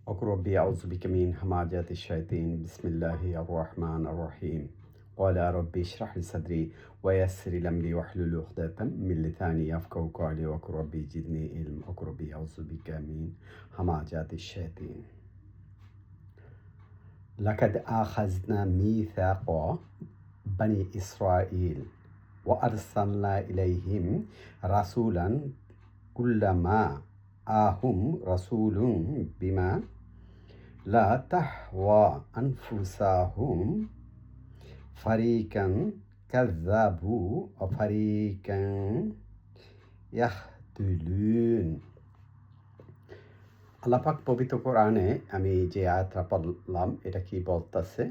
وقل ربي أعوذ بك من همزات الشياطين بسم الله الرحمن الرحيم قال ربي اشرح لي صدري ويسر لي أمري واحلل عقدة من لساني يفقهوا قولي وقل ربي زدني علما وقل ربي أعوذ بك من همزات الشياطين لقد أخذنا ميثاق بني إسرائيل وأرسلنا إليهم رسولا كلما آهم رسول بما لا تهوى أنفسهم فريقا كذبوا وفريقا يهدلون আল্লাহ পাক পবিত্র কোরআনে আমি যে আয়াতটা পড়লাম এটা কি বলতেছে?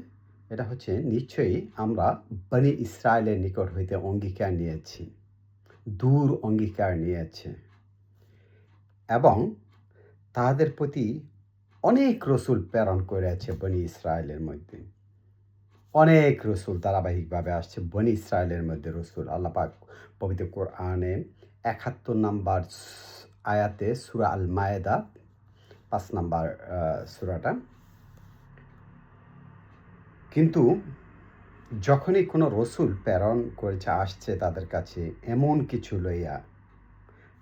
এটা হচ্ছে নিশ্চয়ই আমরা বনি ইসরায়েলের নিকট হইতে অঙ্গীকার নিয়েছি, দূর অঙ্গীকার নিয়েছে এবং তাহাদের প্রতি অনেক রসুল প্রেরণ করেছে বনি ইসরায়েলের মধ্যে। অনেক রসুল ধারাবাহিকভাবে আসছে বনি ইসরায়েলের মধ্যে রসুল। আল্লাহ পাক পবিত্র কোরআনে ৭১ নম্বর আয়াতে সূরা আল মায়েদা ৫ নম্বর সূরাটা, কিন্তু যখনই কোনো রসুল প্রেরণ করেছে আসছে তাদের কাছে এমন কিছু লইয়া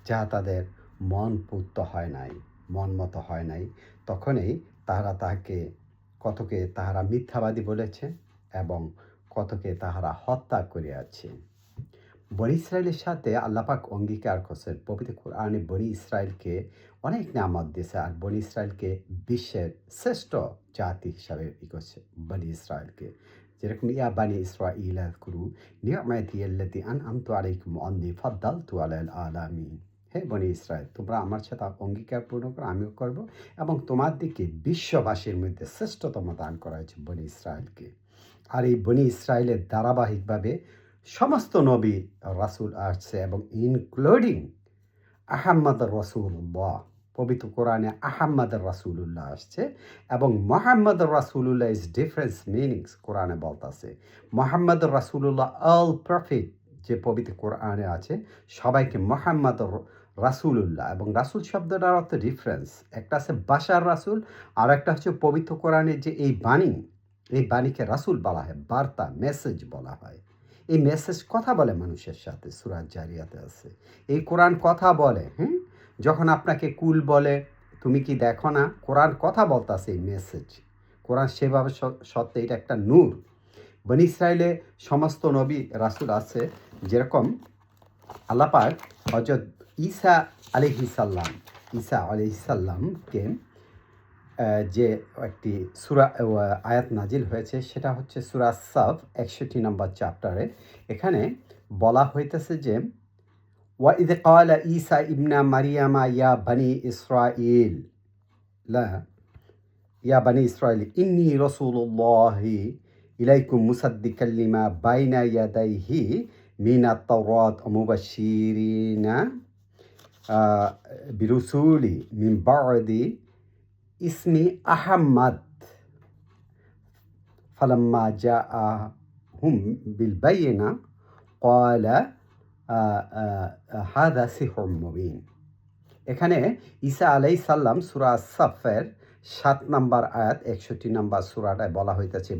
যা তাদের মন পূত হয় নাই, মন মতো হয় নাই, তখনই তাহারা তাহাকে কতকে তাহারা মিথ্যাবাদী বলেছে এবং কতকে তাহারা হত্যা করিয়াছে। বনি ইসরায়েলের সাথে আল্লাহ পাক অঙ্গীকার করছেন। পবিত্র কোরআনে বনি ইসরায়েলকে অনেক নিয়ামত দিয়েছে আর বনি ইসরায়েলকে বিশ্বের শ্রেষ্ঠ জাতি হিসাবে করছে বনি ইসরায়েলকে। যেরকম ইয়া বানি ইসরাঈল আযকুরু নি'মাতি আল্লাতী আন'আমতু আলাইকুম ওয়া আন্নী ফাদ্দালতু আলাল আলামিন। হে বনি ইসরায়েল, তোমরা আমার সাথে অঙ্গীকার পূর্ণ করো, আমিও করব এবং তোমার দিকে বিশ্ববাসীর মধ্যে শ্রেষ্ঠতম দান করা হয়েছে বনি ইসরায়েলকে। আর এই বনি ইসরায়েলের ধারাবাহিকভাবে সমস্ত নবী রাসূল আসছে এবং ইনক্লুডিং আহাম্মদ রসুল্লাহ। পবিত্র কোরআনে আহাম্মদ রাসূলুল্লাহ আসছে এবং মোহাম্মদ রাসূলুল্লাহ ইজ ডিফারেন্স মিনিংস কোরআনে বলতেছে। মোহাম্মদ রাসূলুল্লাহ অল প্রফিট যে পবিত্র কোরআনে আছে সবাইকে মোহাম্মদ রাসূলুল্লাহ, এবং রাসূল শব্দটার অর্থ ডিফারেন্স। একটা আছে বাশার রাসূল আর একটা হচ্ছে পবিত্র কোরআনে যে এই বাণী, এই বাণীকে রাসূল বলা হয়, বার্তা মেসেজ বলা হয়। এই মেসেজ কথা বলে মানুষের সাথে, সূরা জারিয়াতে আছে। এই কোরআন কথা বলে, যখন আপনাকে কুল বলে তুমি কি দেখো না, কোরআন কথা বলতেছে এই মেসেজ। কোরআন সেভাবে সত্য, এটা একটা নূর। বনি ইসরায়েলে সমস্ত নবী রাসূল আছে। যেরকম আল্লাহ পাক হযরত ঈসা আলাইহিসসালামকে যে একটি সূরা আয়াত নাজিল হয়েছে সেটা হচ্ছে সূরা সাফ ৬১ নম্বর চ্যাপ্টারে। এখানে বলা হইতেছে যে ওয়াইদ ক্বালা ঈসা ইবনা মারিয়ামা ইয়া বানি ইসরাঈল ইন্নী রাসূলুল্লাহি ইলাইকুম মুসাদ্দিকাল লিমা বাইনা ইয়াদাইহি মিনাত তাওরাত ওয়া মুবাশশিরিনা বিরুসুলি মিন বা'দি ইসমি আহাম্মদ ফালাম্মা জাআহুম বিল বাইয়িনা ক্বালা হাযা সিহরুম মুবিন। এখানে ঈসা আলাইহিস সালাম সূরা সাফের ৭ নম্বর আয়াত ৬১ নম্বর সূরাটায় বলা হইতেছে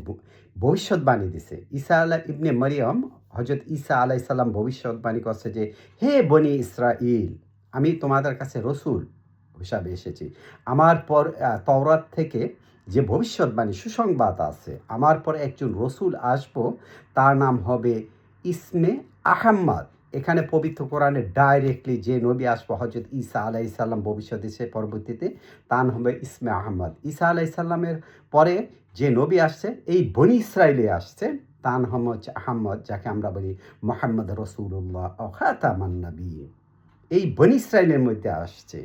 ভবিষ্যৎবাণী দিছে। ঈসা ইবনে মারিয়াম হযরত ঈসা আলাইহিস সালাম ভবিষ্যৎবাণী করছে যে হে বনি ইসরাঈল, আমি তোমাদের কাছে রসুল হিসাবে এসেছি। আমার পর তাওরাত থেকে যে ভবিষ্যৎবাণী সুসংবাদ আছে, আমার পরে একজন রসুল আসবো, তার নাম হবে ইসমে আহাম্মদ। এখানে পবিত্র কোরআনে ডাইরেক্টলি যে নবী আসবো হযরত ঈসা আলাইহিস সালাম ভবিষ্যৎ দিছে পরবর্তীতে, তার নাম হবে ইসমে আহমদ। ঈসা আলাইহিস সালামের পরে যে নবী আসছে এই বনি ইসরায়েলে আসছে, তার নাম হচ্ছে আহমদ, যাকে আমরা বলি মুহাম্মদ রাসূলুল্লাহ ও খাতামান নবিয়্যিন। এই বনি ইসরায়েলের মধ্যে আসছে।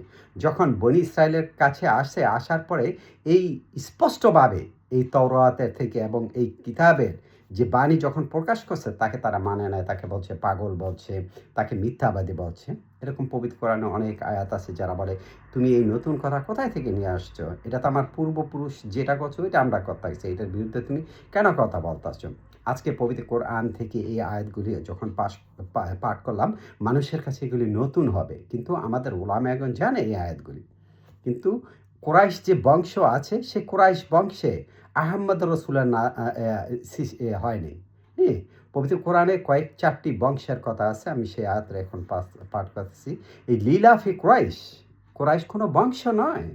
যখন বনি ইসরায়েলের কাছে আসে, আসার পরে এই স্পষ্টভাবে এই তাওরাতের থেকে এবং এই কিতাবের যে বাণী যখন প্রকাশ করছে তাকে তারা মানে নেয়, তাকে বলছে পাগল বলছে, তাকে মিথ্যাবাদী বলছে। এরকম পবিত্র কোরআনে অনেক আয়াত আছে যারা বলে তুমি এই নতুন কথা কোথায় থেকে নিয়ে আসছো, এটা তো আমার পূর্বপুরুষ যেটা করছো ওইটা আমরা করতেছি, এটার বিরুদ্ধে তুমি কেন কথা বলতেছো। আজকে পবিত্র কোরআন থেকে এই আয়াতগুলি যখন পাঠ করলাম, মানুষের কাছে এগুলি নতুন হবে, কিন্তু আমাদের উলামায়ে জানে এই আয়াতগুলি, কিন্তু কোরাইশ যে বংশ আছে সে কোরাইশ বংশে আহম্মদ রসুলের না হয়নি। হ্যাঁ, পবিত্র কোরআনে কয়েক 4টি বংশের কথা আছে, আমি সেই আয়াতটা এখন পাঠ করতেছি। এই লীলাফি কোরাইশ, কোরাইশ কোনো বংশ নয়।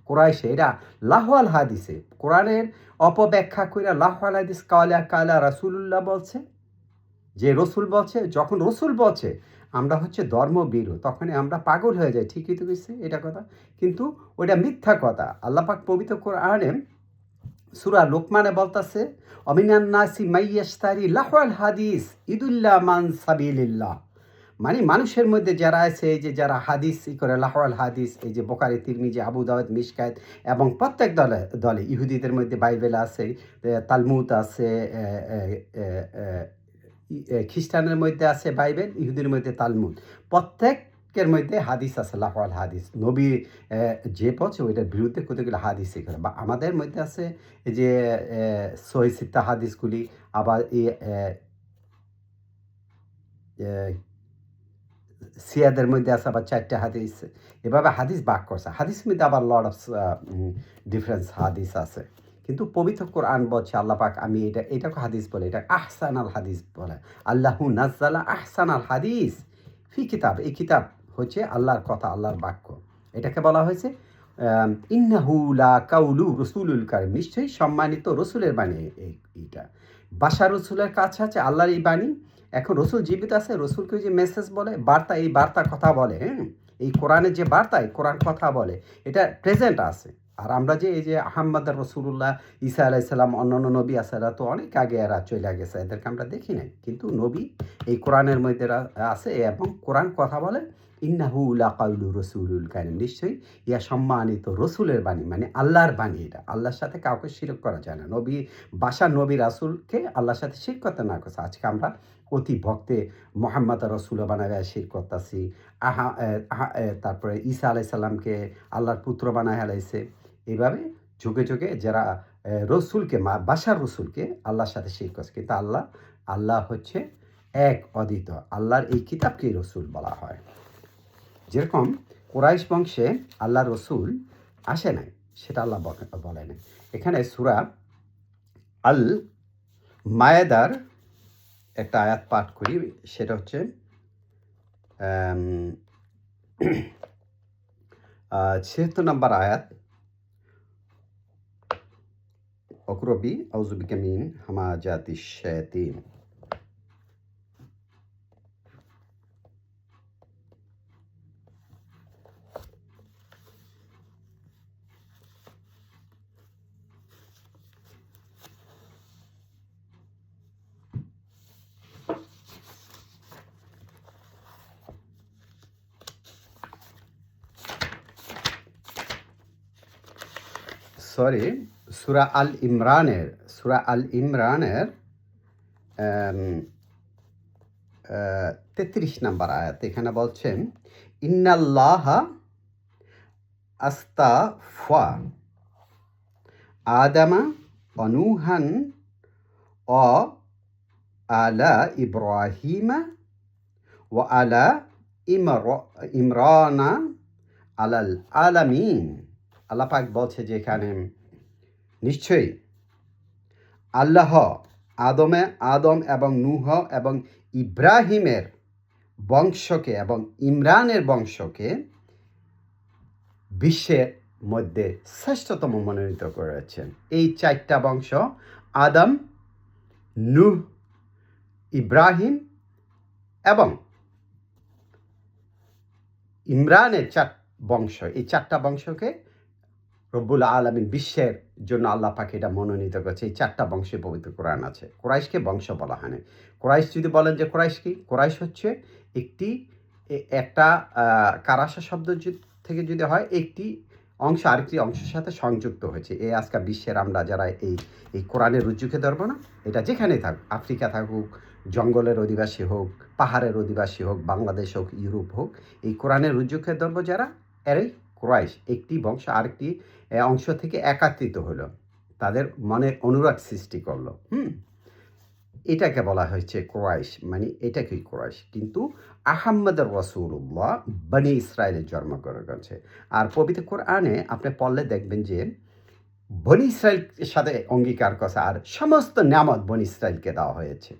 কোরাইশে এরা লাহওয়াল হাদিসে কোরআনের অপব্যাখ্যা করে লাহওয়াল হাদিস কালা কালা রাসূলুল্লাহ বলছে, যে রসুল বলছে, যখন রসুল বলছে আমরা হচ্ছে ধর্মবীর, তখনই আমরা পাগল হয়ে যাই। ঠিকই তো কইছে এটা কথা, কিন্তু ওইটা মিথ্যা কথা। আল্লাহ পাক পবিত্র কোরআনে সূরা লোকমানে বলতাছে, অমিনান নাসি মাইয়াশতারি লাহওয়াল হাদিস ইদুল্লাহ মান সাবিলিল্লাহ। মানে মানুষের মধ্যে যারা আছে, এই যে যারা হাদিস করে লাহওয়াল হাদিস, এই যে বোখারি, তিরমিজি, আবু দাউদ, মিশকাত, এবং প্রত্যেক দলে দলে ইহুদিদের মধ্যে বাইবেল আছে, তালমুদ আছে, খ্রিস্টানের মধ্যে আছে বাইবেল, ইহুদির মধ্যে তালমুদ, প্রত্যেকের মধ্যে হাদিস আছে লাহওয়াল হাদিস। নবী যে বলছে ওইটার বিরুদ্ধে কতগুলো হাদিস করে, বা আমাদের মধ্যে আছে যে সহি সিত্তা হাদিসগুলি, আবার সিয়াদের মধ্যে আছে আবার 4টা হাদিস, এভাবে হাদিস ভাগ করছে। হাদিস মধ্যে আবার লট অফ ডিফারেন্স হাদিস আছে, কিন্তু পবিত্র কোরআন বলছে আল্লাহ পাক, আমি এটাকে হাদিস বলে, এটা আহসান আল হাদিস বলে। আল্লাহু নাজ্জালা আহসান আল হাদিস ফি কিতাব। এই কিতাব হচ্ছে আল্লাহর কথা, আল্লাহর বাক্য। এটাকে বলা হয়েছে ইন্নাহু লা কাউলু রসুলুল কারীম, নিশ্চয়ই সম্মানিত রসুলের বাণী। এইটা বাশার রসুলের কাছে আছে আল্লাহর এই বাণী। এখন রসুল জীবিত আছে, রসুলকে যে মেসেজ বলে, বার্তা, এই বার্তা কথা বলে, হ্যাঁ, এই কোরআনের যে বার্তা, এই কোরআন কথা বলে, এটা প্রেজেন্ট আছে। আর আমরা যে এই যে আহম্মদ রসুল্লাহ, ঈসা আলাইসাল্লাম, অন্যান্য নবী আছে, এরা তো অনেক আগে এরা চলে গেছে, এদেরকে আমরা দেখি নাই, কিন্তু নবী এই কোরআনের মধ্যে আছে, এবং কোরআন কথা বলে। ইন্নাহু লাকাউলু রসুলুল কারীম, নিশ্চয়ই ইয়া সম্মানিত রসুলের বাণী, মানে আল্লাহর বাণী। এটা আল্লাহর সাথে কাউকে শিরক করা যায় না। নবী বাশার নবী রাসুলকে আল্লাহর সাথে শিরক করতে না করছে। আজকে আমরা অতি ভক্তে মোহাম্মদ রসুল বানায় শির করতেছি। তারপরে ঈসা আলাইসাল্লামকে আল্লাহর পুত্র বানায় হালাইছে। এইভাবে যুগে যুগে যারা রসুলকে, বাশার রসুলকে আল্লাহর সাথে শির করছে, কিন্তু আল্লাহ হচ্ছে এক অদ্বিত। আল্লাহর এই কিতাবকেই রসুল বলা হয়। যেরকম কোরাইশ বংশে আল্লাহ রসুল আসে নাই, সেটা আল্লাহ বলে নাই। এখানে সূরা আল মায়েদার একটা আয়াত পাঠ করি, সেটা হচ্ছে 76 নম্বর আয়াত। অকরবি আউযুবিকা মিন হামাজাতিশ শায়াতিন। সরি, সূরা আল ইমরানের 33 নম্বর আয়াত। এখানে বলছেন, ইন্নাল্লাহা আস্তাফা আদামা অনুহান অ আলা ইব্রাহিমা ও আলা ইমরানা আলাল আলামিন। আল্লাহ পাক বলছে যে এখানে নিশ্চয়ই আল্লাহ আদম এবং নূহ এবং ইব্রাহিমের বংশকে এবং ইমরানের বংশকে বিশ্বের মধ্যে শ্রেষ্ঠতম মনোনীত করেছেন। এই 4টা বংশ, আদম, নূহ, ইব্রাহিম এবং ইমরানের বংশ, এই 4টা বংশকে রব্বুল আলামিন বিশ্বের জন্য আল্লাহ পাক এটা মনোনীত করেছে। এই 4টা বংশে পবিত্র কোরআন আছে। কোরাইশকে বংশ বলা হয় না। কোরাইশ যদি বলেন যে কোরাইশ কি, কোরাইশ হচ্ছে একটা কারাসা শব্দ থেকে যদি হয়, একটি অংশ আরেকটি অংশের সাথে সংযুক্ত হয়েছে। এই আজকে বিশ্বের আমরা যারা এই কোরআনের রুজুকে ধরবো না, এটা যেখানেই থাকুক, আফ্রিকা থাকুক, জঙ্গলের অধিবাসী হোক, পাহাড়ের অধিবাসী হোক, বাংলাদেশ হোক, ইউরোপ হোক, এই কোরআনের রুজুকে ধরবো যারা, এরাই কোরাইশ। একটি বংশ আরেকটি অংশ থেকে একাত্রিত হলো, তাদের মনে অনুরাগ সৃষ্টি করলো। এটাকে বলা হয়েছে কোরাইশ, মানে এটাকেই কোরাইশ। কিন্তু আহম্মদ রসুল্লাহ বনি ইসরায়েলের জন্মগ্রহণ করেছে। আর পবিত্র কোরআনে আপনি পড়লে দেখবেন যে বনি ইসরায়েলের সাথে অঙ্গীকার করেছে, আর সমস্ত নিয়ামত বনি ইসরায়েলকে দেওয়া হয়েছে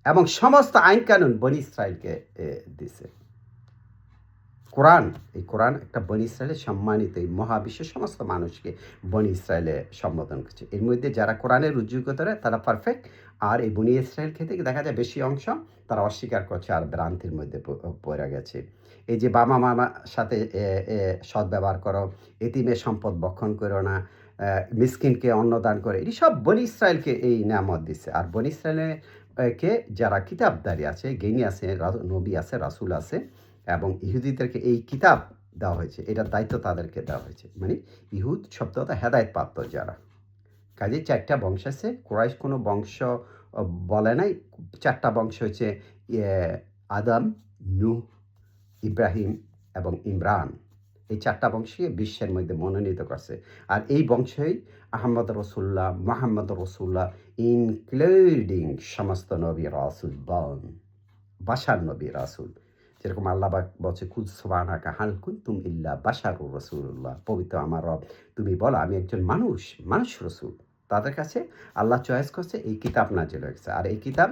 এবং সমস্ত আইন কানুন বনি ইসরায়েলকে দিছে। কোরআন, এই কোরআন একটা বনি ইসরায়েলের সম্মানিত, এই মহাবিশ্বের সমস্ত মানুষকে বনি ইসরায়েলে সম্বোধন করছে। এর মধ্যে যারা কোরআনের রুজুগতরা তারা পারফেক্ট, আর এই বনি ইসরায়েল ক্ষেত্রে দেখা যায় বেশি অংশ তারা অস্বীকার করছে আর ভ্রান্তির মধ্যে পড়ে গেছে। এই যে বাবা মামার সাথে সদ্ব্যবহার করো, এতিমের সম্পদ বক্ষণ করো না, মিসকিনকে অন্নদান করে, এটি সব বনি ইসরায়েলকে এই নিয়ামত দিচ্ছে। আর বনি ইসরায়েলের কে যারা কিতাবদারি আছে, জ্ঞানী আছে, নবী আছে, রাসূল আছে, এবং ইহুদিদেরকে এই কিতাব দেওয়া হয়েছে, এটার দায়িত্ব তাদেরকে দেওয়া হয়েছে। মানে ইহুদ শব্দটা হেদায়েত প্রাপ্ত যারা। কাজে 4টা বংশ আছে, কুরাইশ কোনো বংশ বলে নাই। 4টা বংশ হচ্ছে আদম, নূহ, ইব্রাহিম এবং ইমরান। এই 4টা বংশকে বিশ্বের মধ্যে মনোনীত করছে। আর এই বংশই আহমদ রসুল্লাহ, মোহাম্মদ রসুল্লাহ, ইনক্লুডিং সমস্ত নবী রাসূল বন, বাশার নবী রাসূল। যেরকম আল্লাহ বলছে কুল সুবহানাকা হাল কুনতুম ইল্লা বাশারুর রাসূলুল্লাহ, পবিত্র আমার রব তুমি বলো আমি একজন মানুষ রসুল। তাদের কাছে আল্লাহ চয়েস করছে এই কিতাব নাজিল হয়েছে, আর এই কিতাব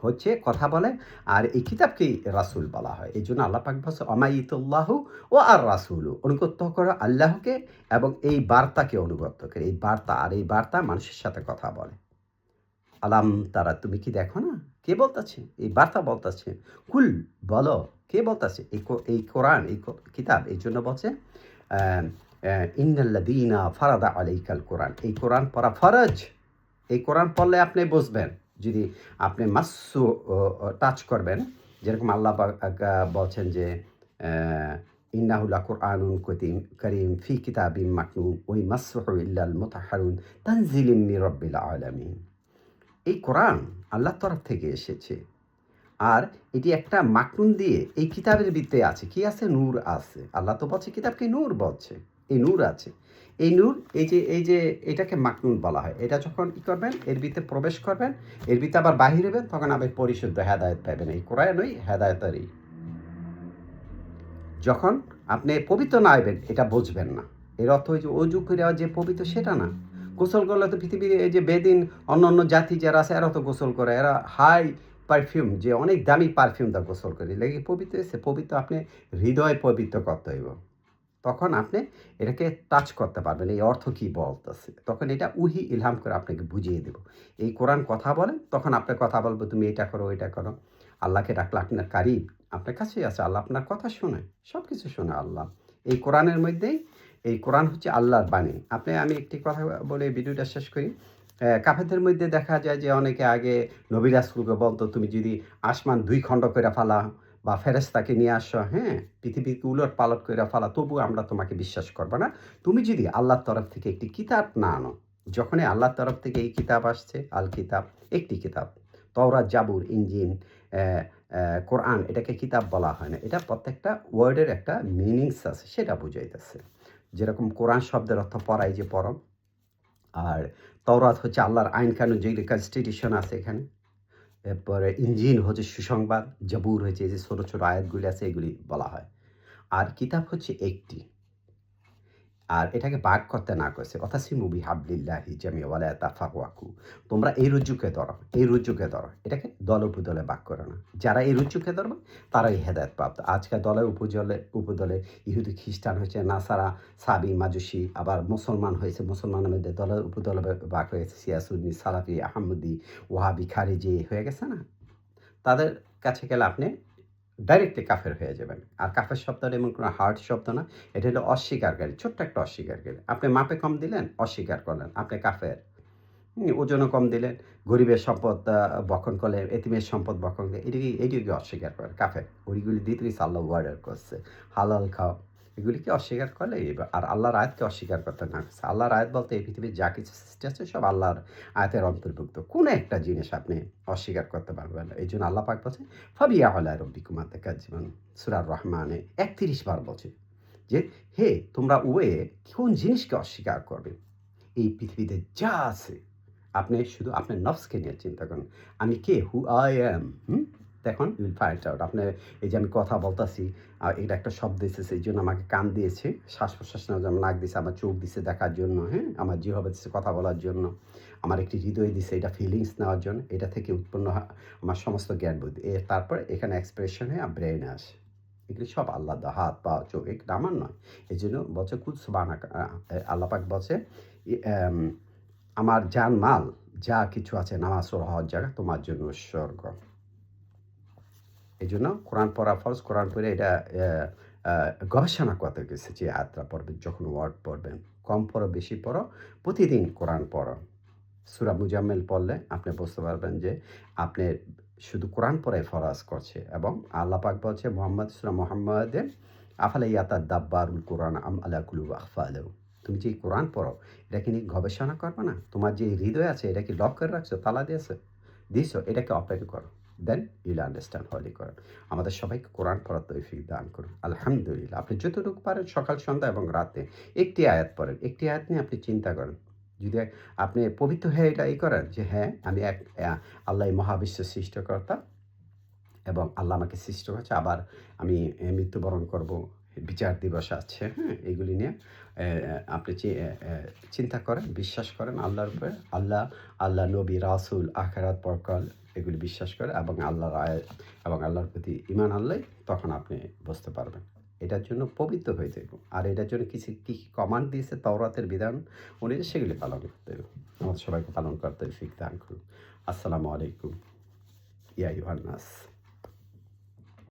হচ্ছে কথা বলে, আর এই কিতাবকেই রাসূল বলা হয়। এই জন্য আল্লাহ পাক বলছে অমাইতুল্লাহু ও আর রাসূলু, অনুগত্য করো আল্লাহকে এবং এই বার্তাকে অনুগত্য করে। এই বার্তা, আর এই বার্তা মানুষের সাথে কথা বলে। আলাম তারা, তুমি কি দেখো না? কে বলতেছে? এই বার্তা বলতেছে। কুল, বলো, কে বলতেছে? এই কোরআন, এই কিতাব এই জন্য বলছে ইন্নাল্লাযীনা ফারাদা আলাইকাল কোরআন, এই কোরআন পড়া ফরজ। এই কোরআন পড়লে আপনি বুঝবেন। যদি আপনি মাসু টাচ করবেন, যেরকম আল্লাহ বলছেন যে ইন্নাহু লাকুরআনুন কারীম ফি কিতাবিম মাকনুন ওয়া মাসসুহু ইল্লাল মুতাহহারুন তানজিলিম মির রাব্বিল আলামিন। এই কোরআন আল্লাহর তরফ থেকে এসেছে, আর এটি একটা মাকনুন দিয়ে এই কিতাবের ভিতরে আছে। কি আছে? নূর আছে। আল্লাহ তো বলছে কিতাবকে নূর বলছে, এই নূর আছে। এই নূর, এই যে এটাকে মাকনুন বলা হয়। এটা যখন কি করবেন, এর ভিতরে প্রবেশ করবেন, এর ভিতরে আবার বাহির হবেন, তখন আবার পরিশুদ্ধ হেদায়েত পাবেন। এই কোরআনই হেদায়েতেরই। যখন আপনি পবিত্র না হইবেন এটা বুঝবেন না। এর অর্থ হচ্ছে অজু করে যে পবিত্র সেটা না। গোসল করলে তো পৃথিবীর এই যে বেদিন অন্যান্য জাতি যারা আছে এরা তো গোসল করে, এরা হাই পারফিউম, যে অনেক দামি পারফিউম দা গোসল করে, লেগে পবিত্র এসে পবিত্র আপনি হৃদয় পবিত্র করতে হইব, তখন আপনি এটাকে টাচ করতে পারবেন এই অর্থ কী বলতেছে। তখন এটা উহি ইলহাম করে আপনাকে বুঝিয়ে দেব। এই কোরআন কথা বলে, তখন আপনার কথা বলবো তুমি এটা করো ওইটা করো। আল্লাহকে ডাকলে আপনার কারিব আপনার কাছেই আছে, আল্লাহ আপনার কথা শোনে, সব কিছু শোনে আল্লাহ। এই কোরআনের মধ্যেই, এই কোরআন হচ্ছে আল্লাহর বাণী। আমি একটি কথা বলে ভিডিওটা শেষ করি। কাফেরদের মধ্যে দেখা যায় যে অনেকে আগে নবী রাসূলকে বলতো তুমি যদি আসমান 2 খণ্ড করে ফেলা বা ফেরেশতাকে নিয়ে আসো, হ্যাঁ, পৃথিবীকে উলট পালট করে ফেলা, তবুও আমরা তোমাকে বিশ্বাস করব না। তুমি যদি আল্লাহর তরফ থেকে একটি কিতাব না আনো। যখনই আল্লাহর তরফ থেকে এই কিতাব আসছে, আল কিতাব, একটি কিতাব, তাওরাত, জাবুর, ইনজিল, কোরআন, এটাকে কিতাব বলা হয় না। এটা প্রত্যেকটা ওয়ার্ডের একটা মিনিংস আছে, সেটা বুঝাইতেছে। যেরকম কোরআন শব্দের অর্থ পড়াই, যে পরম। আর তাওরাত হচ্ছে আল্লাহর আইন কানুন, যেগুলি কনস্টিটিউশন আছে এখানে। এরপরে ইনজিল হচ্ছে সুসংবাদ, জাবুর হচ্ছে এই যে ছোট ছোট আয়াতগুলি আছে, এগুলি বলা হয়। আর কিতাব হচ্ছে একটি, আর এটাকে ভাগ করতে না করেছে ওয়াতাসিমু বিহাবলিল্লাহি জামিআ ওয়ালা তাফাররাকু, তোমরা এই রজ্জুকে ধরো, এই রজ্জুকে ধরো। এটাকে দল উপদলে ভাগ করে না। যারা এই রজ্জুকে ধরবে তারাই হেদায়েত প্রাপ্ত। আজকাল দলে উপদলে ইহুদি, খ্রিস্টান হয়েছে, নাসারা, সাবি, মাজুসি, আবার মুসলমান হয়েছে, মুসলমানের মধ্যে দলে উপদলে ভাগ হয়েছে, শিয়া, সুন্নি, সালাফি, আহমদি, ওয়াহাবি, খারিজি হয়ে গেছে না? তাদের কাছে গেলে আপনি ডাইরেক্টলি কাফের হয়ে যাবেন। আর কাফের শব্দটা এমন কোনো হার্ড শব্দ না, এটা হলো অস্বীকারকারী, ছোট্ট একটা অস্বীকারকারী। আপনি মাপে কম দিলেন, অস্বীকার করলেন, আপনি কাফের। ওজনও কম দিলেন, গরিবের সম্পদ বক্ষণ করলেন, এতিমের সম্পদ বক্ষণ করলেন, এটিকে অস্বীকার করেন, কাফের। ওইগুলি দিতেই আল্লাহ অর্ডার করছে, হালাল খাও। এগুলিকে অস্বীকার করলে, আর আল্লাহর আয়াতকে অস্বীকার করতে না করছে। আল্লাহর আয়াত বলতে এই পৃথিবীর যা কিছু সৃষ্টি আছে সব আল্লাহর আয়াতের অন্তর্ভুক্ত। কোনো একটা জিনিস আপনি অস্বীকার করতে পারবেন না। এই জন্য আল্লাহ পাক বলছে ফাবিয়া আলা রব্বিকুমা তাকাজ্জিবান, সূরা রহমানে 31 বার বলছে যে হে তোমরা কোন জিনিসকে অস্বীকার করবে? এই পৃথিবীতে যা আছে আপনি শুধু আপনার নফসকে নিয়ে চিন্তা করেন। আমি কে? Who I am. দেখুন ইউ উইল ফাইন্ড আউট। আপনি এই যে আমি কথা বলতাছি, এটা একটা শব্দ এসেছে এইজন্য আমাকে কান দিয়েছে। শ্বাস-প্রশ্বাস নেওয়ার জন্য নাক দিছে, আমার চোখ দিছে দেখার জন্য, হ্যাঁ? আমার জিহ্বা দিছে কথা বলার জন্য। আমার একটি হৃদয় দিছে এটা ফিলিংস নেওয়ার জন্য। এটা থেকে উৎপন্ন হয় আমার সমস্ত জ্ঞান বুদ্ধি। তারপরে এখানে এক্সপ্রেশন হয়ে ব্রেইনে আসে। এগুলি সব আল্লাহ দেওয়া হাত, পা, চোখ এগুলো আমার নয়। এজন্য বলছে কুল সুবহানাকা আল্লাহ পাক বলছে ই অ্যাম আমার জান-মাল যা কিছু আছে নামাজ ও হজ জাকাত তোমার জন্য উৎসর্গ। এজন্য কোরআন পড়া ফরজ। কোরআন পড়ে এটা অ্যা আ গবেষণা করতে গেছে যে আয়াতটা পড়বেন, যখন ওয়ার্ড পড়বেন। কম পড়ো, বেশি পড়ো, প্রতিদিন কোরআন পড়ো। সূরা মুজাম্মিল পড়লে আপনি বুঝতে পারবেন যে আপনি শুধু কোরআন পড়াই ফরজ করছে এবং আল্লাহ পাক বলছে সূরা মুহাম্মাদে আফালা ইয়াতাদাব্বারুল কুরআন আম আলা কুলুবিন আকফালু। তুমি যে কোরআন পড়ো, এটা কি নিয়ে গবেষণা করবে না? তোমার যে হৃদয় আছে এটা কি লক করে রাখছো, তালা দিছো? এটাকে ওপেন করো। Then you will understand holy Quran. আমাদের সবাইকে কোরআন পড়ার তৌফিক দান করুন। আলহামদুলিল্লাহ। আপনি যতটুকু পারেন সকাল, সন্ধ্যা এবং রাতে একটি আয়াত পড়েন। একটি আয়াত নিয়ে আপনি চিন্তা করেন। যদি আপনি পবিত্র হয়ে এটা করেন যে হ্যাঁ, আমি আল্লাহই মহাবিশ্বের সৃষ্টিকর্তা এবং আল্লাহ আমাকে সৃষ্টি করেছে। আবার আমি মৃত্যুবরণ করব। বিচার দিবস আছে, হ্যাঁ? এগুলি নিয়ে আপনি চিন্তা করেন, বিশ্বাস করেন আল্লাহর উপরে। আল্লাহ, নবী, রাসূল, আখিরাত, পরকাল এগুলি বিশ্বাস করে এবং আল্লাহর আয়াত এবং আল্লাহর প্রতি ঈমান আনলেই তখন আপনি বুঝতে পারবেন। এটার জন্য পবিত্র হয়ে যাইব। আর এটার জন্য কি কমান্ড দিয়েছে তাওরাতের বিধান অনুযায়ী সেগুলি পালন করতে হবে। আমাদের সবাইকে পালন করতে তৌফিক দান করুন। আসসালামু আলাইকুম। ইয়া আইয়ুহান নাস।